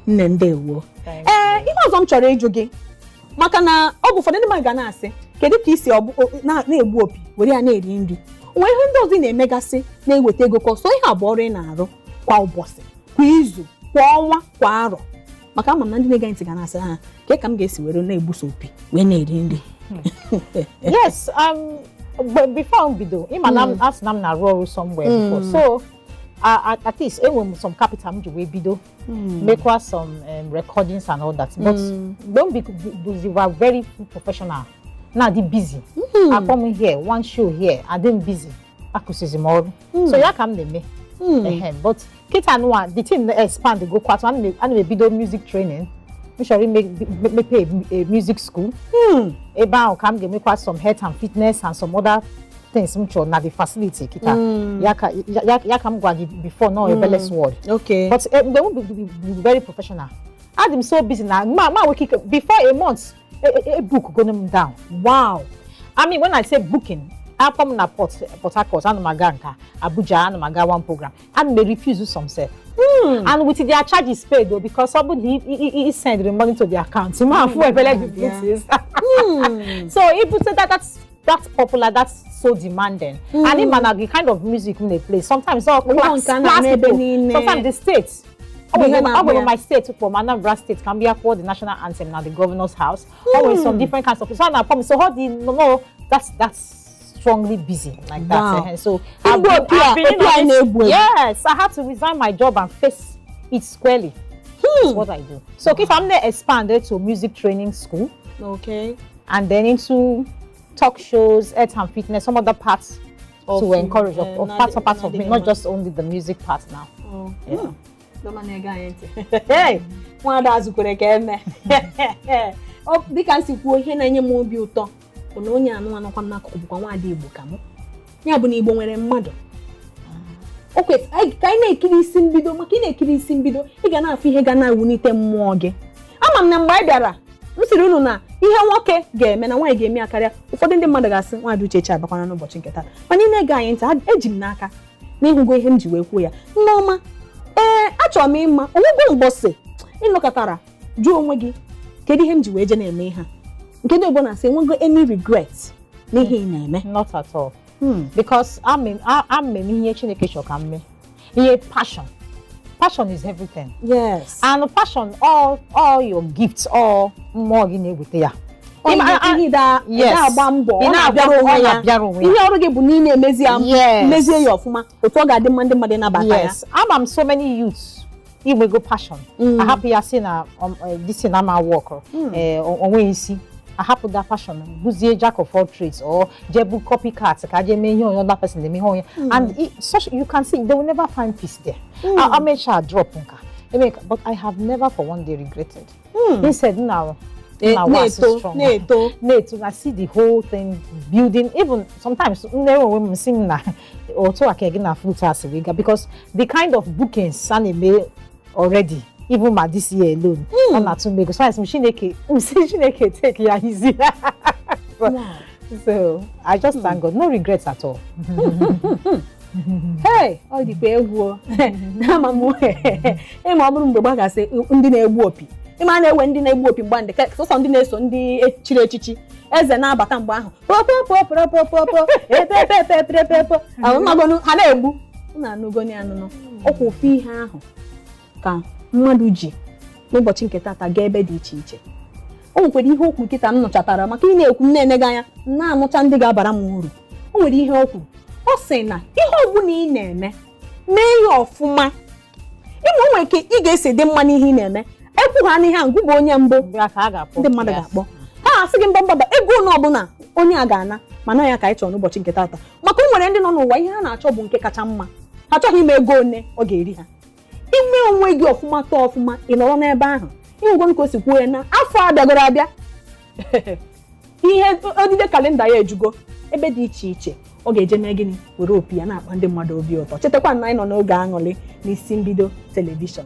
nne ndewo ihe ọzọ m chọrọ ịjụ gị maka na ọ bụ ụfọdụ ndị mmadụ ga na-asị kedu ka isi na-egbu opi were ya na-eri nri onwe ihe ndị ọzọ ị na-emegasị na-eweta ego ka so ihe abụọ ọrụ ị na-arụ kwa ụbọchị kwa izu kwa ọnwa kwa arọ maka ama m na ndị na-ege ntị ga na-asị ha ka m ga-esi were na-egbuso opi wee na-eri nri yes before bido ịma na asị na m na-arụ ọrụ somewhere before so at least enwere some capital m ji wee bido mekwa some recordings and all that but don't be very professional now dị busy I come here one show here and then busy akụsizi m ọrụ so ya ka m na-eme but kita nwa the thing expand go kwat ana me bido music training we shall make a music school ebe ahụ ka m ga-emekwa some health and fitness and some other things m chọrọ na the facility kita ya ka m gwa gị before no Ebele's word okay but they won't be very professional I'm so busy now ma before a month a book go them down wow I mean when I say booking I come na Port Harcourt and Maganka Abuja and Maga one program and they refuse some say and with their charges paid though because somebody he send the money to the account so if you say that's popular that's so demanding and it man the kind of music they play sometimes all sometimes the states my state for Anambra state can be afford the national anthem now the governor's house always some different kinds of so now promise so how do you know that's strongly busy like that wow. So I've been yes I had to resign my job and face it squarely. That's what I do. So if I'm there expanded to music training school okay and then into talk shows health and fitness some other parts to encourage of parts of me not just only the music part now. Yeah. Hey, nwada azukwere ka eme. O dịka nsi kwuo ihe na-enye m obi ụtọ na onye anụnwa n'akụkụ bụkwa nwaada Igbo ka m. Ya bụ na Igbo nwere mmadụ. O kwesịrị ka anyị na-ekiri isi mbido maka ị na-ekiri isi mbido ị ga na-afụ ihe ga na-awunite mmụọ gị. Ama m na mgbe anyị bịara m siri unu na ihe nwoke ga-eme na nwaanyị ga-eme ya karịa ụfọdụ ndị mmadụ ga-asị nwaada Uchechi abakwana n'ụbọchị nke taa. Mana ị na-ege anyị ntị eji m n'aka na ịhụgo ihe m ji wee kwuo ya. Nneọma achọrọ m ịma onwego mgbọsị ịnọkọtara jụọ onwe gị kedu ihe m ji wee je na-eme ha nke dị ọbụla sị enwego any regret n'ihe ị na-eme not at all because I'm ihe Chineke chọrọ ka m mee ihe passion is everything yes and passion all your gifts all mmụọ gị na-eweta ya agba mbọ ọ na-abịara onwe ya ihe ọrụ gị bụ na ị na-emezie ya ọfụma otu ọ ga-adị mma ndị mmadụ nabata ya I'm so many youths even go passion I happy ya see na this thing I'm work onwe isi I happy that passion buzie jack of all trades or jebu copycat ka je me ihe onye other person dey me ihe and such you can see they will never find peace there I make sure I drop nka but I have never for one day regretted he said now Neto. I see the whole thing building. Even sometimes when sing na or to again FLUTIST because the kind of bookings anime already even my this year alone on that to make so Chineke take ya easy. So I just thank God, no regrets at all. Hey, all the egwu na mamu e ma bụrụ mgbe gbagasị ndị na-egbu opi ịma na-ewe ndị na-egbu opi mgbe ndị sọsọ ndị na-eso ndị echiri echichi eze na-abata mgbe ahụ popopopopopopo amagonu ha na-egbu na anụgoni anụnụ ọkwa ofu ihe ahụ ka mmadụ ji n'ụbọchị nke tata gaa ebe dị iche iche o nwekwara ihe okwu nkịta m nụchatara maka ị na-ekwu na-enega anya na-anụcha ndị ga-abara m uru o nwere ihe okwu ọ sị na ihe ọbụla ị na-eme mee ya ọfụma ịma o nwere ike ị ga-esi dị mma n'ihe ị na-eme ekwu ha n'ihe a ngwụ bụ onye mbụ ndị mmadụ ga-akpọ ha asị gị mbamba ego na ọbụla onye a ga-ana mana ya ka anyị chọrọ n'ụbọchị nke tata maka o nwere ndị nọ n'ụwa ihe ha na-achọ bụ nke kacha mma ha achọghị ime ego one ọ ga-eri ha ime onwe gị ọfụma tọọ ọfụma ị nọrọ n'ebe ahụ ịhụgo ka o si kwuo ya na afọ abịagoro abịa ihe odide kalenda ya ejugo ebe dị iche iche ọ ga-eje mee gịnị were opi ya na-akpa ndị mmadụ obi ụtọ chetakwa na anyị nọ n'oge aṅụrị n'isi mbido telivishọn